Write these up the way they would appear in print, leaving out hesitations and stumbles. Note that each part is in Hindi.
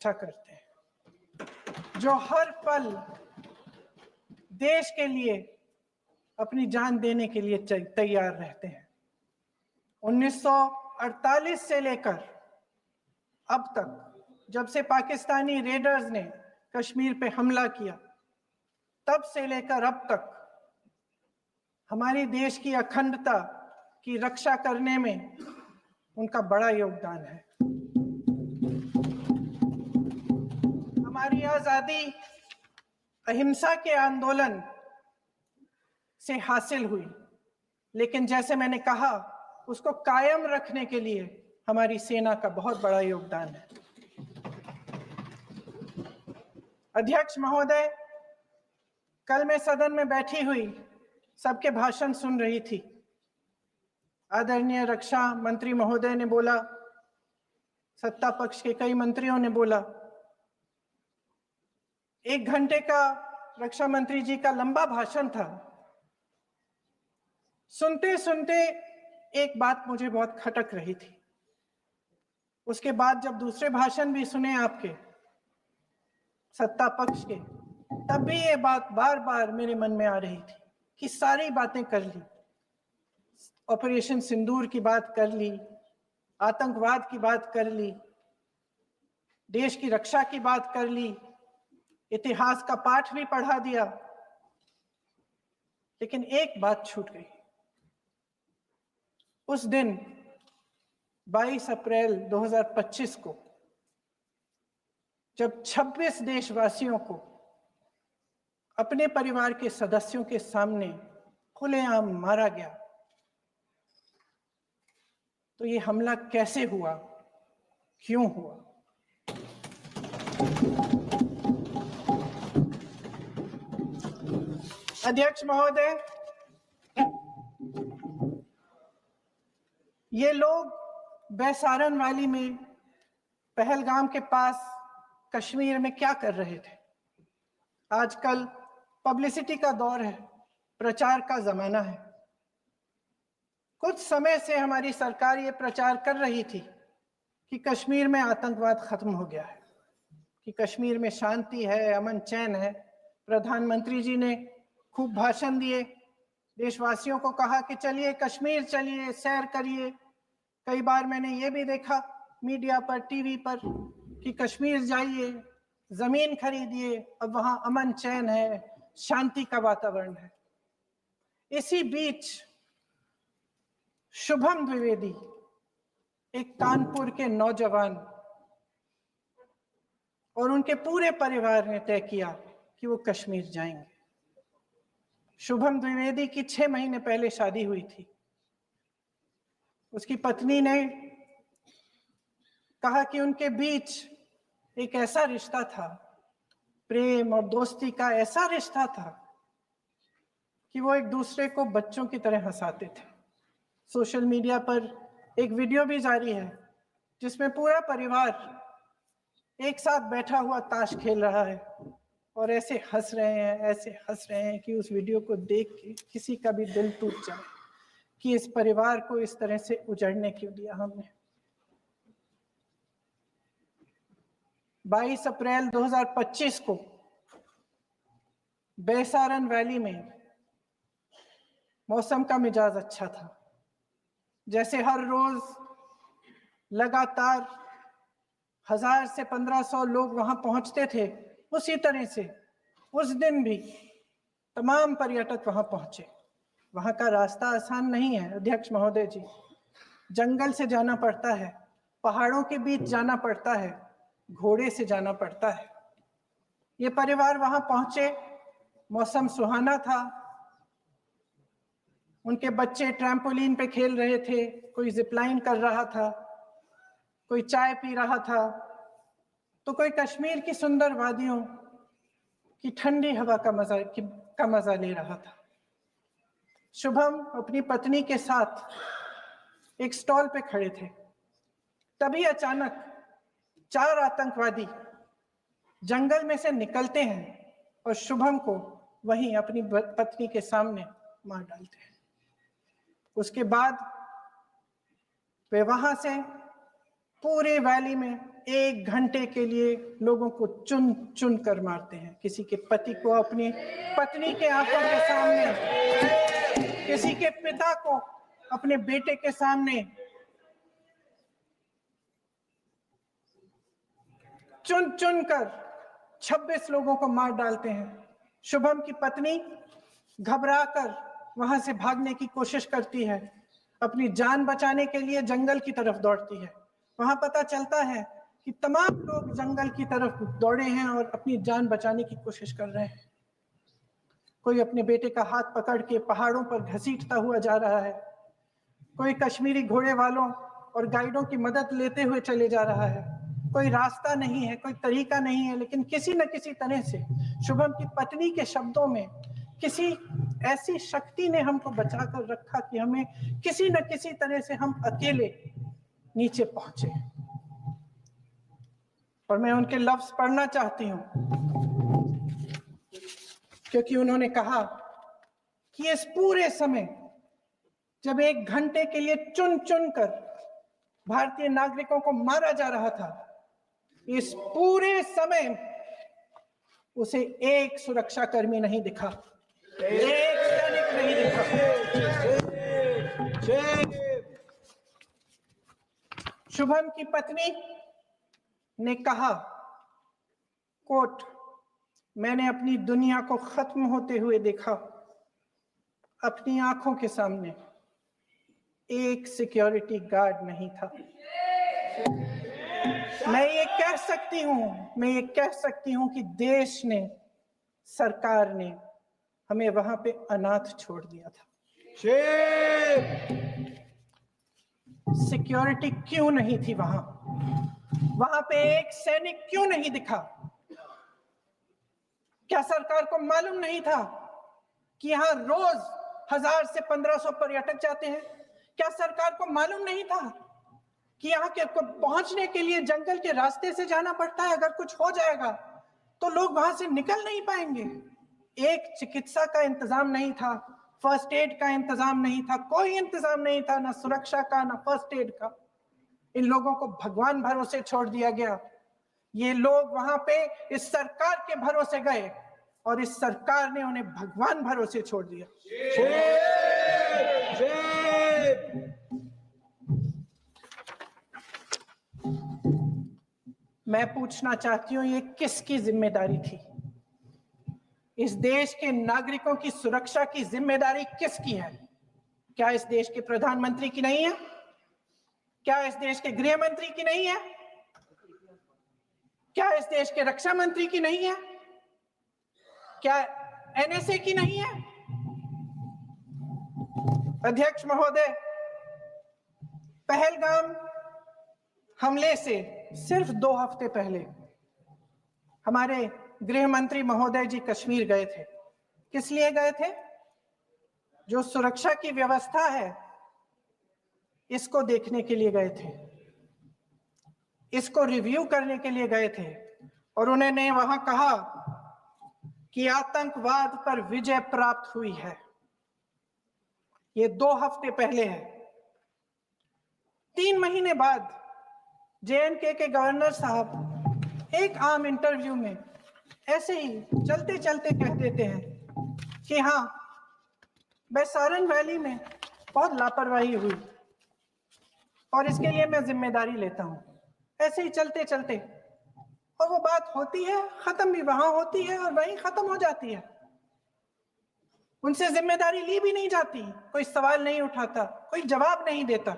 अच्छा करते हैं, जो हर पल देश के लिए अपनी जान देने के लिए तैयार रहते हैं। 1948 से लेकर अब तक, जब से पाकिस्तानी रेडर्स ने कश्मीर पे हमला किया, तब से लेकर अब तक हमारे देश की अखंडता की रक्षा करने में उनका बड़ा योगदान है। हमारी आजादी अहिंसा के आंदोलन से हासिल हुई, लेकिन जैसे मैंने कहा, उसको कायम रखने के लिए हमारी सेना का बहुत बड़ा योगदान है। अध्यक्ष महोदय, कल मैं सदन में बैठी हुई सबके भाषण सुन रही थी। आदरणीय रक्षा मंत्री महोदय ने बोला, सत्ता पक्ष के कई मंत्रियों ने बोला। 1 घंटे का रक्षा मंत्री जी का लंबा भाषण था। सुनते सुनते एक बात मुझे बहुत खटक रही थी। उसके बाद जब दूसरे भाषण भी सुने आपके सत्ता पक्ष के, तब भी ये बात बार बार मेरे मन में आ रही थी कि सारी बातें कर ली, ऑपरेशन सिंदूर की बात कर ली, आतंकवाद की बात कर ली, देश की रक्षा की बात कर ली, इतिहास का पाठ भी पढ़ा दिया, लेकिन एक बात छूट गई। उस दिन 22 अप्रैल 2025 को जब 26 देशवासियों को अपने परिवार के सदस्यों के सामने खुलेआम मारा गया, तो ये हमला कैसे हुआ, क्यों हुआ? अध्यक्ष महोदय, ये लोग बैसारन वैली में, पहलगाम के पास कश्मीर में क्या कर रहे थे? आजकल पब्लिसिटी का दौर है, प्रचार का जमाना है। कुछ समय से हमारी सरकार ये प्रचार कर रही थी कि कश्मीर में आतंकवाद खत्म हो गया है, कि कश्मीर में शांति है, अमन चैन है। प्रधानमंत्री जी ने खूब भाषण दिए, देशवासियों को कहा कि चलिए कश्मीर चलिए, सैर करिए। कई बार मैंने ये भी देखा मीडिया पर, टीवी पर, कि कश्मीर जाइए, जमीन खरीदिए, अब वहां अमन चैन है, शांति का वातावरण है। इसी बीच शुभम द्विवेदी, एक कानपुर के नौजवान, और उनके पूरे परिवार ने तय किया कि वो कश्मीर जाएंगे। शुभम द्विवेदी की 6 महीने पहले शादी हुई थी। उसकी पत्नी ने कहा कि उनके बीच एक ऐसा रिश्ता था, प्रेम और दोस्ती का ऐसा रिश्ता था, कि वो एक दूसरे को बच्चों की तरह हंसाते थे। सोशल मीडिया पर एक वीडियो भी जारी है जिसमें पूरा परिवार एक साथ बैठा हुआ ताश खेल रहा है और ऐसे हंस रहे हैं, ऐसे हंस रहे हैं कि उस वीडियो को देख के किसी का भी दिल टूट जाए कि इस परिवार को इस तरह से उजड़ने क्यों दिया हमने। 22 अप्रैल 2025 को बैसारन वैली में मौसम का मिजाज अच्छा था। जैसे हर रोज लगातार 1000 से 1500 लोग वहां पहुंचते थे, उसी तरह से उस दिन भी तमाम पर्यटक वहां पहुंचे। वहां का रास्ता आसान नहीं है अध्यक्ष महोदय जी, जंगल से जाना पड़ता है, पहाड़ों के बीच जाना पड़ता है, घोड़े से जाना पड़ता है। ये परिवार वहां पहुंचे, मौसम सुहाना था, उनके बच्चे ट्रैम्पोलिन पे खेल रहे थे, कोई जिपलाइन कर रहा था, कोई चाय पी रहा था, तो कोई कश्मीर की सुंदर वादियों की ठंडी हवा का मजा ले रहा था। शुभम अपनी पत्नी के साथ एक स्टॉल पे खड़े थे। तभी अचानक 4 आतंकवादी जंगल में से निकलते हैं और शुभम को वहीं अपनी पत्नी के सामने मार डालते हैं। उसके बाद वे वहां से पूरे वैली में 1 घंटे के लिए लोगों को चुन चुन कर मारते हैं। किसी के पति को अपनी पत्नी के आंखों के सामने, किसी के पिता को अपने बेटे के सामने चुन चुन कर 26 लोगों को मार डालते हैं। शुभम की पत्नी घबराकर वहां से भागने की कोशिश करती है, अपनी जान बचाने के लिए जंगल की तरफ दौड़ती है। वहां पता चलता है कि तमाम लोग जंगल की तरफ दौड़े हैं और अपनी जान बचाने की कोशिश कर रहे हैं। कोई अपने बेटे का हाथ पकड़ के पहाड़ों पर घसीटता हुआ जा रहा है, कोई कश्मीरी घोड़े वालों और गाइडों की मदद लेते हुए चले जा रहा है। कोई रास्ता नहीं है, कोई तरीका नहीं है, लेकिन किसी न किसी तरह से शुभम की पत्नी के शब्दों में किसी ऐसी शक्ति ने हमको बचा कर रखा कि हमें किसी न किसी तरह से हम अकेले नीचे पहुंचे। और मैं उनके लफ्ज पढ़ना चाहती हूं, क्योंकि उन्होंने कहा कि इस पूरे समय जब 1 घंटे के लिए चुन चुन कर भारतीय नागरिकों को मारा जा रहा था, इस पूरे समय उसे एक सुरक्षाकर्मी नहीं दिखा, एक सैनिक नहीं दिखा। शुभम की पत्नी ने कहा, कोट, मैंने अपनी दुनिया को खत्म होते हुए देखा। अपनी आंखों के सामने एक सिक्योरिटी गार्ड नहीं था। मैं ये कह सकती हूं कि देश ने, सरकार ने हमें वहां पे अनाथ छोड़ दिया था। सिक्योरिटी क्यों नहीं थी वहां? वहां पे एक सैनिक क्यों नहीं दिखा? क्या सरकार को मालूम नहीं था कि यहां रोज 1000 से 1500 पर्यटक जाते हैं? क्या सरकार को मालूम नहीं था कि यहाँ के पहुंचने के लिए जंगल के रास्ते से जाना पड़ता है? अगर कुछ हो जाएगा तो लोग वहां से निकल नहीं पाएंगे। एक चिकित्सा का इंतजाम नहीं था, फर्स्ट एड का इंतजाम नहीं था, कोई इंतजाम नहीं था, ना सुरक्षा का ना फर्स्ट एड का। इन लोगों को भगवान भरोसे छोड़ दिया गया। ये लोग वहां पे इस सरकार के भरोसे गए और इस सरकार ने उन्हें भगवान भरोसे छोड़ दिया। मैं पूछना चाहती हूं, ये किसकी जिम्मेदारी थी? इस देश के नागरिकों की सुरक्षा की जिम्मेदारी किसकी है? क्या इस देश के प्रधानमंत्री की नहीं है? क्या इस देश के गृह मंत्री की नहीं है? क्या इस देश के रक्षा मंत्री की नहीं है? क्या एनएसए की नहीं है? अध्यक्ष महोदय, पहलगाम हमले से सिर्फ 2 हफ्ते पहले हमारे गृह मंत्री महोदय जी कश्मीर गए थे। किस लिए गए थे? जो सुरक्षा की व्यवस्था है इसको देखने के लिए गए थे, इसको रिव्यू करने के लिए गए थे। और उन्होंने वहां कहा कि आतंकवाद पर विजय प्राप्त हुई है। ये 2 हफ्ते पहले है। 3 महीने बाद जेएनके के गवर्नर साहब एक आम इंटरव्यू में ऐसे ही चलते चलते कह देते हैं कि हाँ, बैसारन वैली में बहुत लापरवाही हुई और इसके लिए मैं जिम्मेदारी लेता हूं। ऐसे ही चलते चलते, और वो बात होती है, खत्म भी वहां होती है और वहीं खत्म हो जाती है। उनसे जिम्मेदारी ली भी नहीं जाती, कोई सवाल नहीं उठाता, कोई जवाब नहीं देता।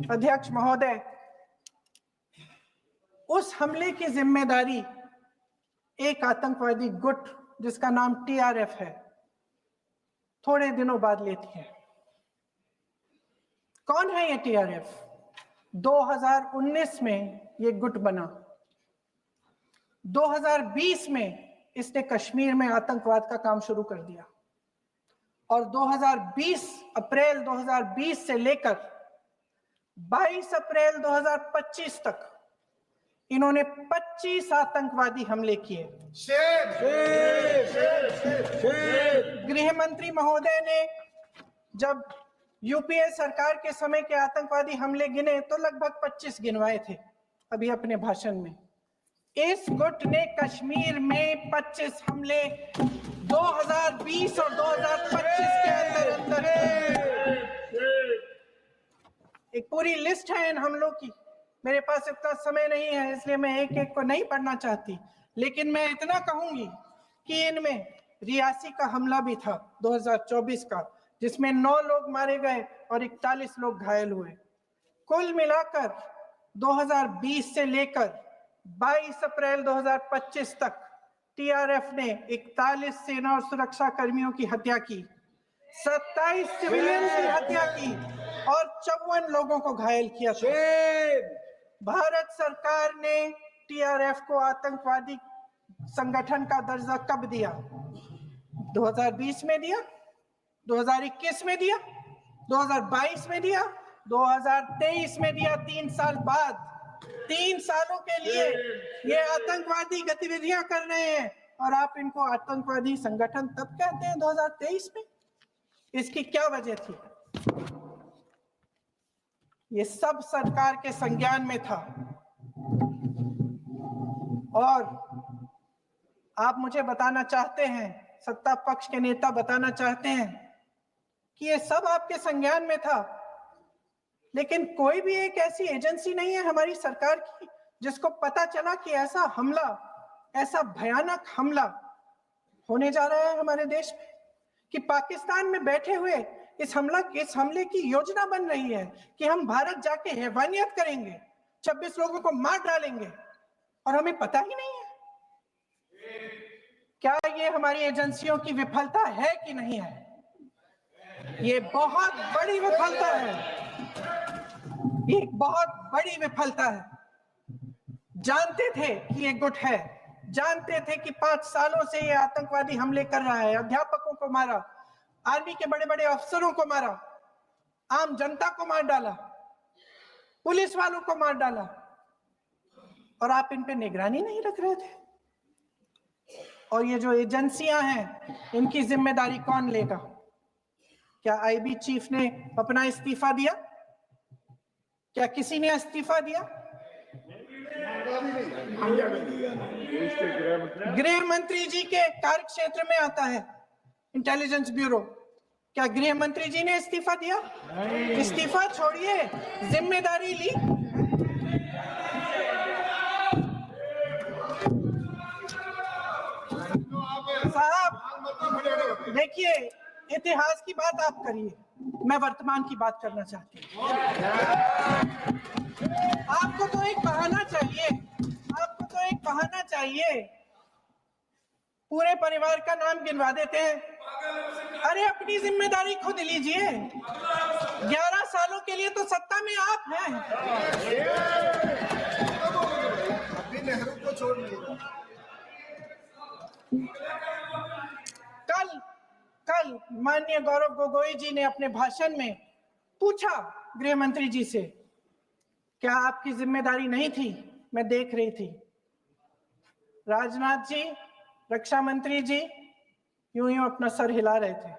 अध्यक्ष महोदय, उस हमले की जिम्मेदारी एक आतंकवादी गुट जिसका नाम टीआरएफ है थोड़े दिनों बाद लेती है। कौन है ये टीआरएफ? 2019 में ये गुट बना। 2020 में इसने कश्मीर में आतंकवाद का काम शुरू कर दिया और अप्रैल 2020 से लेकर 22 अप्रैल 2025 तक इन्होंने 25 आतंकवादी हमले किए। गृह मंत्री महोदय ने जब यूपीए सरकार के समय के आतंकवादी हमले गिने तो लगभग 25 गिनवाए थे अभी अपने भाषण में। इस गुट ने कश्मीर में 25 हमले 2020 और 2025 के अंदर एक पूरी लिस्ट है इन हमलों की। मेरे पास इतना समय नहीं है इसलिए मैं एक एक को नहीं पढ़ना चाहती, लेकिन मैं इतना कहूंगी कि इनमें रियासी का हमला भी था 2024 का, जिसमें 9 लोग मारे गए और 41 लोग घायल हुए। कुल मिलाकर 2020 से लेकर 22 अप्रैल 2025 तक टीआरएफ ने 41 सेना और सुरक्षा कर्मियों की हत्या की, 27 सिविलियन की हत्या की और 54 लोगों को घायल किया था। भारत सरकार ने टीआरएफ को आतंकवादी संगठन का दर्जा कब दिया? 2020 में दिया, 2021 में दिया, 2022 में दिया, 2023 में दिया। 3 साल बाद, 3 सालों के लिए ये आतंकवादी गतिविधियां कर रहे हैं और आप इनको आतंकवादी संगठन तब कहते हैं 2023 में। इसकी क्या वजह थी? ये सब सरकार के संज्ञान में था और आप मुझे बताना चाहते हैं, सत्ता पक्ष के नेता बताना चाहते हैं कि ये सब आपके संज्ञान में था, लेकिन कोई भी एक ऐसी एजेंसी नहीं है हमारी सरकार की जिसको पता चला कि ऐसा हमला, ऐसा भयानक हमला होने जा रहा है हमारे देश में, कि पाकिस्तान में बैठे हुए इस हमले की योजना बन रही है कि हम भारत जाके हैवानियत करेंगे, 26 लोगों को मार डालेंगे और हमें पता ही नहीं है। क्या ये हमारी एजेंसियों की विफलता है कि नहीं है? ये बहुत बड़ी विफलता है, एक बहुत बड़ी विफलता है। जानते थे कि ये गुट है, जानते थे कि 5 सालों से ये आतंकवादी हमले कर रहा है, अध्यापकों को मारा, आर्मी के बड़े बड़े अफसरों को मारा, आम जनता को मार डाला, पुलिस वालों को मार डाला, और आप इन पे निगरानी नहीं रख रहे थे। और ये जो एजेंसियां हैं, इनकी जिम्मेदारी कौन लेगा? क्या आईबी चीफ ने अपना इस्तीफा दिया? क्या किसी ने इस्तीफा दिया? गृह मंत्री जी के कार्य क्षेत्र में आता है इंटेलिजेंस ब्यूरो। क्या गृह मंत्री जी ने इस्तीफा दिया? इस्तीफा छोड़िए, जिम्मेदारी ली। साहब देखिए, इतिहास की बात आप करिए, मैं वर्तमान की बात करना चाहती हूँ। आपको तो एक बहाना चाहिए, आपको तो एक बहाना चाहिए। पूरे परिवार का नाम गिनवा देते हैं। अरे अपनी जिम्मेदारी खुद लीजिए। 11 सालों के लिए तो सत्ता में आप हैं। नेहरू को छोड़ लीजिए। कल माननीय गौरव गोगोई जी ने अपने भाषण में पूछा गृह मंत्री जी से, क्या आपकी जिम्मेदारी नहीं थी? मैं देख रही थी। राजनाथ जी, रक्षा मंत्री जी यूं यूं अपना सर हिला रहे थे,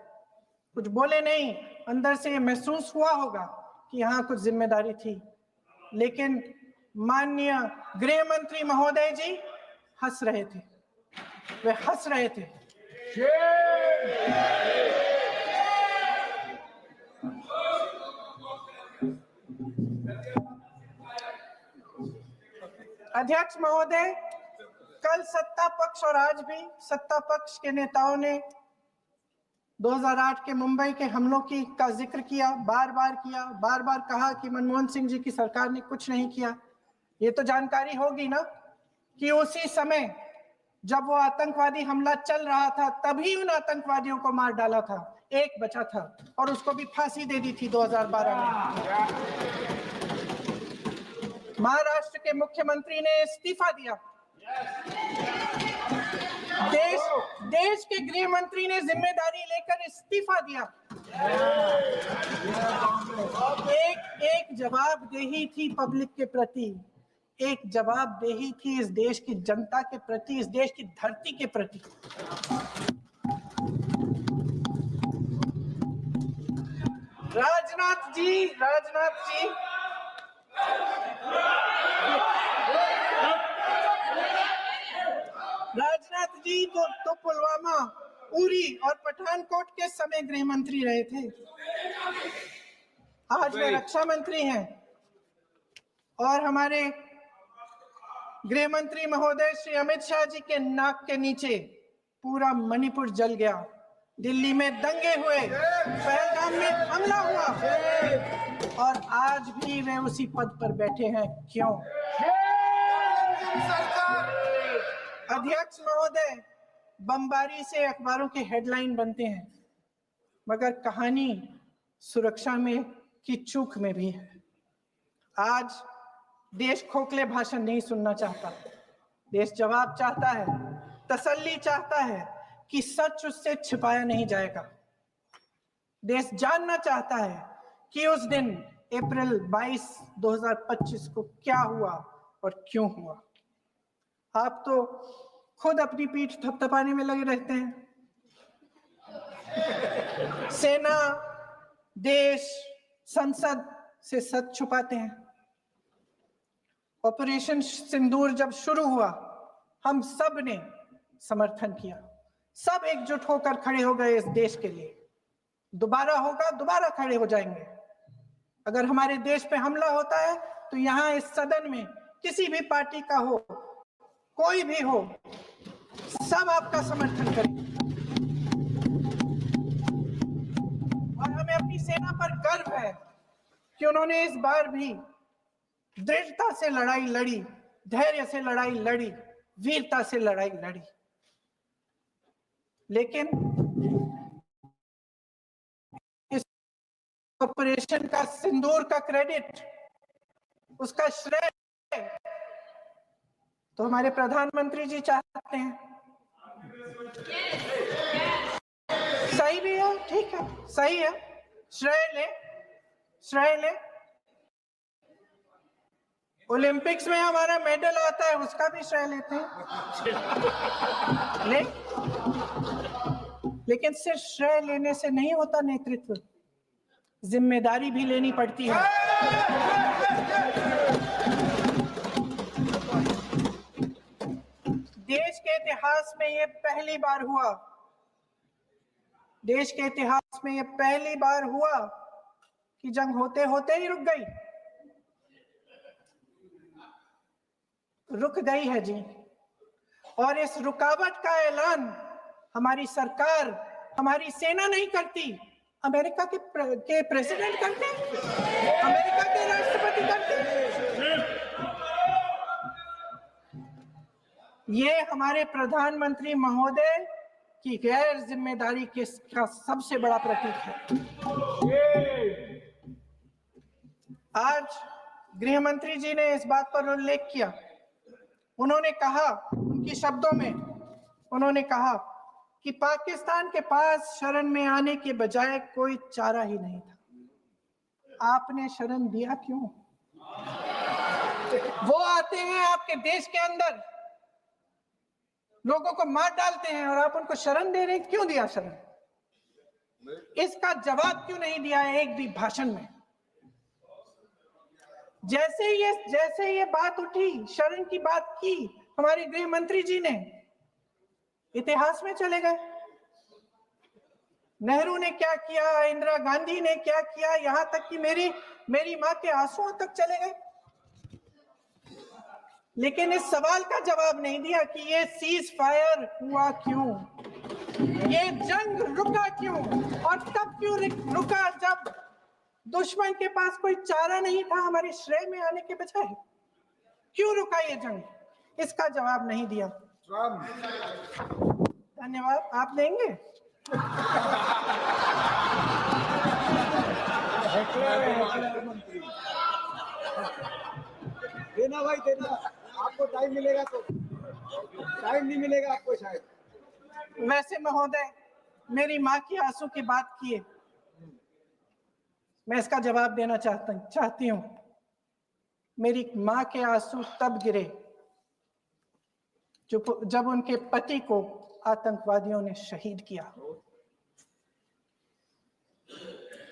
कुछ बोले नहीं। अंदर से महसूस हुआ होगा कि यहाँ कुछ जिम्मेदारी थी, लेकिन माननीय गृह मंत्री महोदय जी हंस रहे थे, वे हंस रहे थे। अध्यक्ष महोदय, कल सत्ता पक्ष और आज भी सत्ता पक्ष के नेताओं ने 2008 के मुंबई के हमलों का जिक्र किया, बार बार कहा कि मनमोहन सिंह जी की सरकार ने कुछ नहीं किया। ये तो जानकारी होगी ना कि उसी समय जब वो आतंकवादी हमला चल रहा था, तभी उन आतंकवादियों को मार डाला था, एक बचा था और उसको भी फांसी दे दी थी 2012 में। महाराष्ट्र के मुख्यमंत्री ने इस्तीफा दिया। देश के गृह मंत्री ने जिम्मेदारी लेकर इस्तीफा दिया। एक जवाबदेही थी पब्लिक के प्रति, एक जवाबदेही थी इस देश की जनता के प्रति, इस देश की धरती के प्रति। राजनाथ जी, तो पुलवामा, उरी और पठानकोट के समय गृह मंत्री रहे थे। आज वे रक्षा मंत्री हैं और हमारे गृह मंत्री महोदय श्री अमित शाह जी के नाक के नीचे पूरा मणिपुर जल गया, दिल्ली में दंगे हुए, पहलगाम में हमला हुआ और आज भी वे उसी पद पर बैठे हैं। क्यों? अध्यक्ष महोदय, बमबारी से अखबारों के हेडलाइन बनते हैं, मगर कहानी सुरक्षा में की चूक में भी है। आज देश खोखले भाषण नहीं सुनना चाहता, देश जवाब चाहता है, तसल्ली चाहता है कि सच उससे छिपाया नहीं जाएगा। देश जानना चाहता है कि उस दिन अप्रैल 22, 2025 को क्या हुआ और क्यों हुआ। आप तो खुद अपनी पीठ थपथपाने में लगे रहते हैं। सेना, देश, संसद से सच छुपाते हैं। ऑपरेशन सिंदूर जब शुरू हुआ, हम सब ने समर्थन किया, सब एकजुट होकर खड़े हो गए इस देश के लिए। दोबारा होगा, दोबारा खड़े हो जाएंगे। अगर हमारे देश पे हमला होता है तो यहाँ इस सदन में किसी भी पार्टी का हो, कोई भी हो, सब आपका समर्थन करेंगे। और हमें अपनी सेना पर गर्व है कि उन्होंने इस बार भी दृढ़ता से लड़ाई लड़ी, धैर्य से लड़ाई लड़ी, वीरता से लड़ाई लड़ी। लेकिन इस ऑपरेशन का सिंदूर का क्रेडिट, उसका श्रेय तो हमारे प्रधानमंत्री जी चाहते हैं। सही भी है, ठीक है, सही है, श्रेय ले। ओलंपिक्स में हमारा मेडल आता है, उसका भी श्रेय लेते हैं। लेकिन सिर्फ श्रेय लेने से नहीं होता नेतृत्व, जिम्मेदारी भी लेनी पड़ती है। देश के इतिहास में ये पहली बार हुआ, देश के इतिहास में ये पहली बार हुआ कि जंग होते होते ही रुक गई है जी। और इस रुकावट का ऐलान हमारी सरकार, हमारी सेना नहीं करती, अमेरिका के प्रेसिडेंट करते हैं, अमेरिका के राष्ट्रपति करते हैं। ये हमारे प्रधानमंत्री महोदय की गैर जिम्मेदारी का सबसे बड़ा प्रतीक है। आज गृह मंत्री जी ने इस बात पर उल्लेख किया। उन्होंने कहा, उनके शब्दों में उन्होंने कहा कि पाकिस्तान के पास शरण में आने के बजाय कोई चारा ही नहीं था। आपने शरण दिया क्यों? वो आते हैं आपके देश के अंदर, लोगों को मार डालते हैं और आप उनको शरण दे रहे हैं। क्यों दिया शरण? इसका जवाब क्यों नहीं दिया एक भी भाषण में? जैसे ये बात उठी, शरण की बात की, हमारे गृह मंत्री जी ने इतिहास में चले गए। नेहरू ने क्या किया, इंदिरा गांधी ने क्या किया, यहां तक कि मेरी मां के आंसुओं तक चले गए। लेकिन इस सवाल का जवाब नहीं दिया कि ये सीज फायर हुआ क्यों, ये जंग रुका क्यों, और तब क्यों रुका जब दुश्मन के पास कोई चारा नहीं था हमारे श्रेय में आने के बजाय। क्यों रुका ये जंग? इसका जवाब नहीं दिया। धन्यवाद। आप देंगे? देना भाई, देना। आपको टाइम मिलेगा तो, टाइम नहीं मिलेगा आपको शायद। वैसे महोदय, मेरी माँ की आंसू की बात किए, मैं इसका जवाब देना चाहती हूँ। मेरी माँ के आंसू तब गिरे जब उनके पति को आतंकवादियों ने शहीद किया।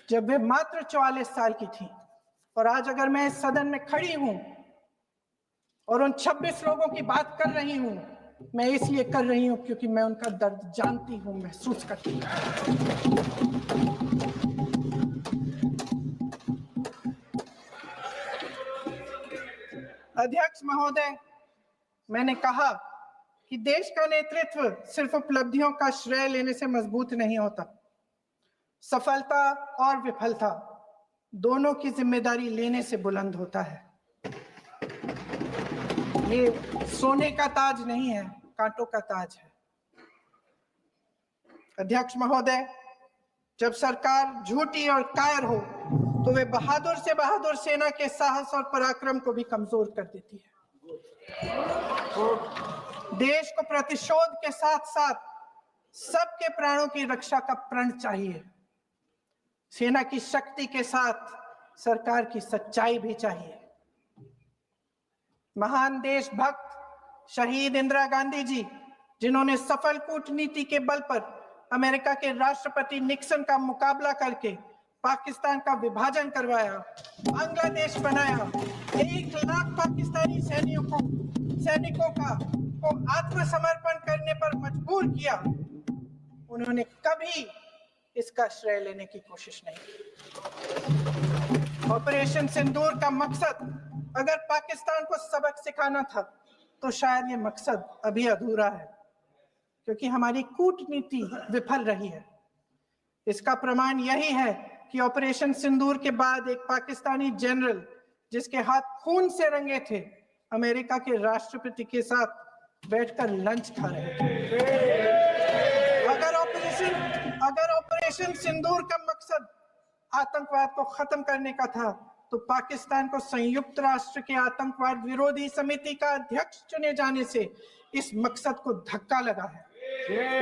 जब वे मात्र 44 साल की थी। और आज अगर मैं इस सदन में खड़ी हूं और उन 26 लोगों की बात कर रही हूं, मैं इसलिए कर रही हूं क्योंकि मैं उनका दर्द जानती हूं, महसूस करती हूं। अध्यक्ष महोदय, मैंने कहा कि देश का नेतृत्व सिर्फ उपलब्धियों का श्रेय लेने से मजबूत नहीं होता। सफलता और विफलता दोनों की जिम्मेदारी लेने से बुलंद होता है। ये सोने का ताज नहीं है, कांटों का ताज है। अध्यक्ष महोदय, जब सरकार झूठी और कायर हो तो वे बहादुर से बहादुर सेना के साहस और पराक्रम को भी कमजोर कर देती है। देश को प्रतिशोध के साथ साथ सबके प्राणों की रक्षा का प्रण चाहिए। सेना की शक्ति के साथ सरकार की सच्चाई भी चाहिए। महान देशभक्त शहीद इंदिरा गांधी जी, जिन्होंने सफल कूटनीति के बल पर अमेरिका के राष्ट्रपति निक्सन का मुकाबला करके पाकिस्तान का विभाजन करवाया, बांग्लादेश बनाया, 1 लाख पाकिस्तानी सैनिकों को आत्मसमर्पण करने पर मजबूर किया, उन्होंने कभी इसका श्रेय लेने की कोशिश नहीं की। ऑपरेशन सिंदूर का मकसद अगर पाकिस्तान को सबक सिखाना था तो शायद ये मकसद अभी अधूरा है, क्योंकि हमारी कूटनीति विफल रही है। इसका प्रमाण यही है कि ऑपरेशन सिंदूर के बाद एक पाकिस्तानी जनरल, जिसके हाथ खून से रंगे थे, अमेरिका के राष्ट्रपति के साथ बैठकर लंच खा रहे थे। अगर ऑपरेशन सिंदूर का मकसद आतंकवाद को खत्म करने का था तो पाकिस्तान को संयुक्त राष्ट्र के आतंकवाद विरोधी समिति का अध्यक्ष चुने जाने से इस मकसद को धक्का लगा है।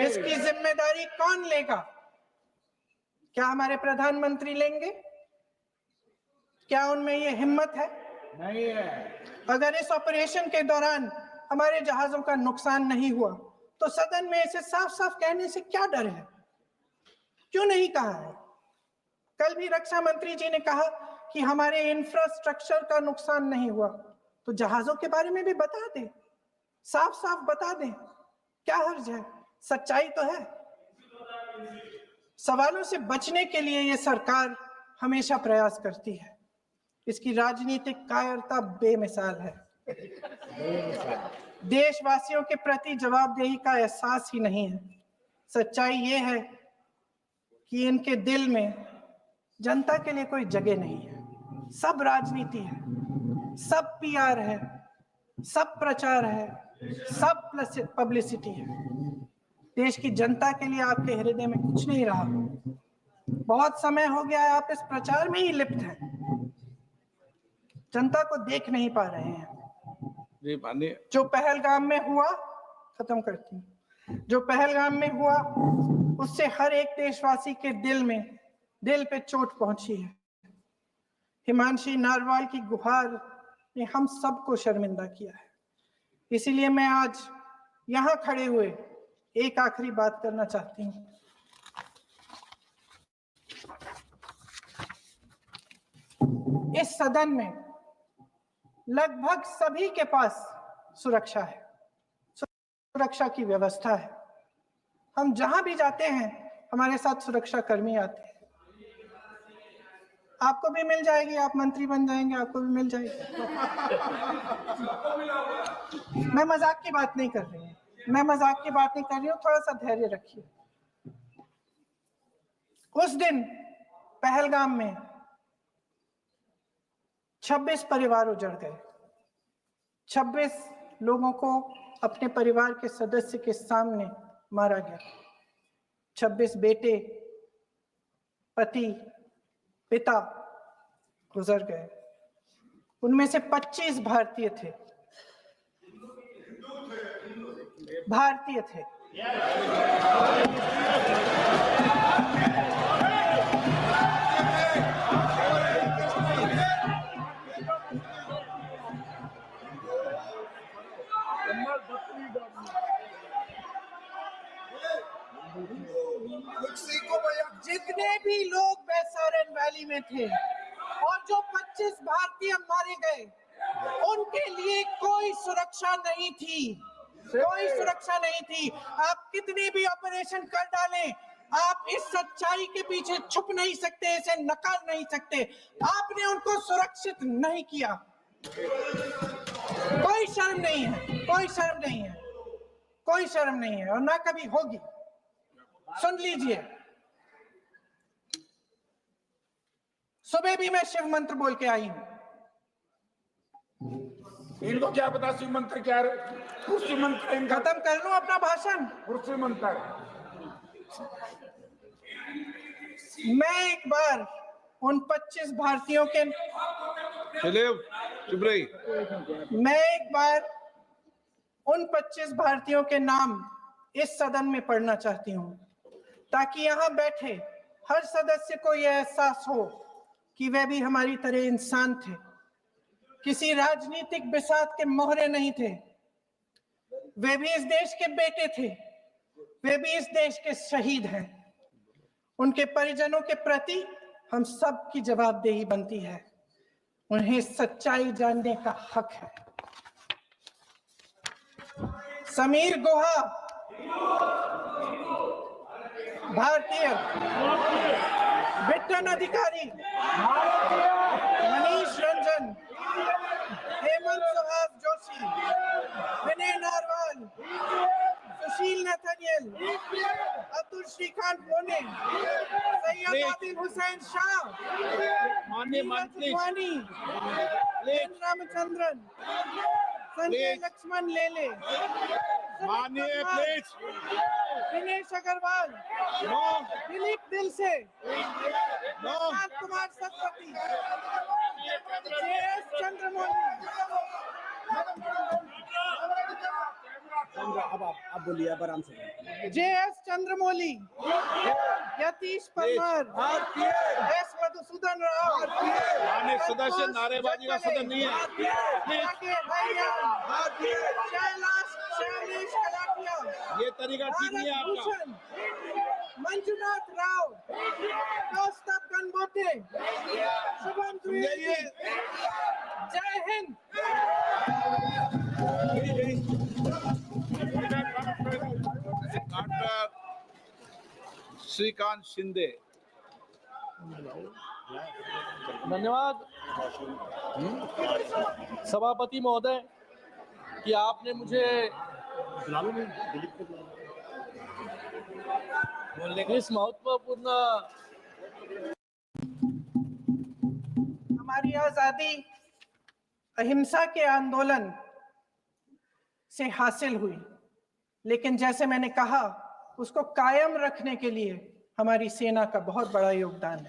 इसकी जिम्मेदारी कौन लेगा? क्या हमारे प्रधानमंत्री लेंगे? क्या उनमें ये हिम्मत है? नहीं है। अगर इस ऑपरेशन के दौरान हमारे जहाजों का नुकसान नहीं हुआ तो सदन में इसे साफ साफ कहने से क्या डर है? क्यों नहीं कहा है? कल भी रक्षा मंत्री जी ने कहा कि हमारे इंफ्रास्ट्रक्चर का नुकसान नहीं हुआ, तो जहाजों के बारे में भी बता दें, साफ साफ बता दें, क्या हर्ज है? सच्चाई तो है। सवालों से बचने के लिए ये सरकार हमेशा प्रयास करती है। इसकी राजनीतिक कायरता बेमिसाल है। देशवासियों के प्रति जवाबदेही का एहसास ही नहीं है। सच्चाई ये है कि इनके दिल में जनता के लिए कोई जगह नहीं है। सब राजनीति है, सब पीआर है, सब प्रचार है, सब पब्लिसिटी है। देश की जनता के लिए आपके हृदय में कुछ नहीं रहा। बहुत समय हो गया है आप इस प्रचार में ही लिप्त हैं, जनता को देख नहीं पा रहे हैं। जो पहलगाम में हुआ, खत्म करती हूँ, जो पहलगाम में हुआ उससे हर एक देशवासी के दिल पे चोट पहुंची है। हिमांशी नारवाल की गुहार ने हम सबको शर्मिंदा किया है। इसीलिए मैं आज यहां खड़े हुए एक आखिरी बात करना चाहती हूँ। इस सदन में लगभग सभी के पास सुरक्षा है, सुरक्षा की व्यवस्था है। हम जहां भी जाते हैं हमारे साथ सुरक्षा कर्मी आते हैं। आपको भी मिल जाएगी, आप मंत्री बन जाएंगे, आपको भी मिल जाएगी। मैं मजाक की बात नहीं कर रही हूँ, थोड़ा सा धैर्य रखिए। उस दिन पहलगाम में 26 परिवार उजड़ गए। 26 लोगों को अपने परिवार के सदस्य के सामने मारा गया। 26 बेटे, पति, पिता गुजर गए। उनमें से 25 भारतीय थे। जितने भी लोग बैसारन वैली में थे और जो 25 भारतीय मारे गए, उनके लिए कोई सुरक्षा नहीं थी, कोई सुरक्षा नहीं थी। आप कितने भी ऑपरेशन कर डालें, आप इस सच्चाई के पीछे छुप नहीं सकते, इसे नकार नहीं सकते। आपने उनको सुरक्षित नहीं किया। कोई शर्म नहीं है, कोई शर्म नहीं है, कोई शर्म नहीं है और ना कभी होगी। सुन लीजिए, सुबह भी मैं शिव मंत्र बोल के आई हूं। इनको क्या पता शिव मंत्र क्या है? शिव मंत्र इनका खत्म कर लूं अपना भाषण। शिव मंत्र। मैं एक बार उन 25 भारतीयों के चुप रही। मैं एक बार उन 25 भारतीयों के नाम इस सदन में पढ़ना चाहती हूं, ताकि यहां बैठे हर सदस्य को यह एहसास हो कि वे भी हमारी तरह इंसान थे, किसी राजनीतिक बिसात के मोहरे नहीं थे। वे भी इस देश के बेटे थे, वे भी इस देश के शहीद हैं। उनके परिजनों के प्रति हम सब की जवाबदेही बनती है। उन्हें सच्चाई जानने का हक है। समीर गुहा भारतीय, बिट्टन अधिकारी, मनीष रंजन, हेमंत सुहास जोशी, विनय नारवाल, सुशील नथनियल, अब्दुल श्रीकांत मोने, सैयद आदिल हुसैन शाह, वानी, रामचंद्रन, संजय लक्ष्मण लेले, माननीय प्लीज। दिनेश अग्रवाल, दिलीप दिल से, प्रशांत कुमार सतपति, JS चंद्रमौली, अब आप बोलिए, अब आराम से। JS चंद्रमौली, यतीश परमार, S मधुसूदन राव, माननीय सदस्य, नारेबाजी का सदन नहीं है। शैलेश कलाटिया, ये तरीका ठीक नहीं है आपका। भूषण, मंजुनाथ राव, कौस्तभ गणबोते, शुभम द्विवेदी। जय हिंद। डॉक्टर श्रीकांत शिंदे। धन्यवाद सभापति महोदय कि आपने मुझे इस महत्वपूर्ण हमारी आजादी अहिंसा के आंदोलन से हासिल हुई, लेकिन जैसे मैंने कहा, उसको कायम रखने के लिए हमारी सेना का बहुत बड़ा योगदान है।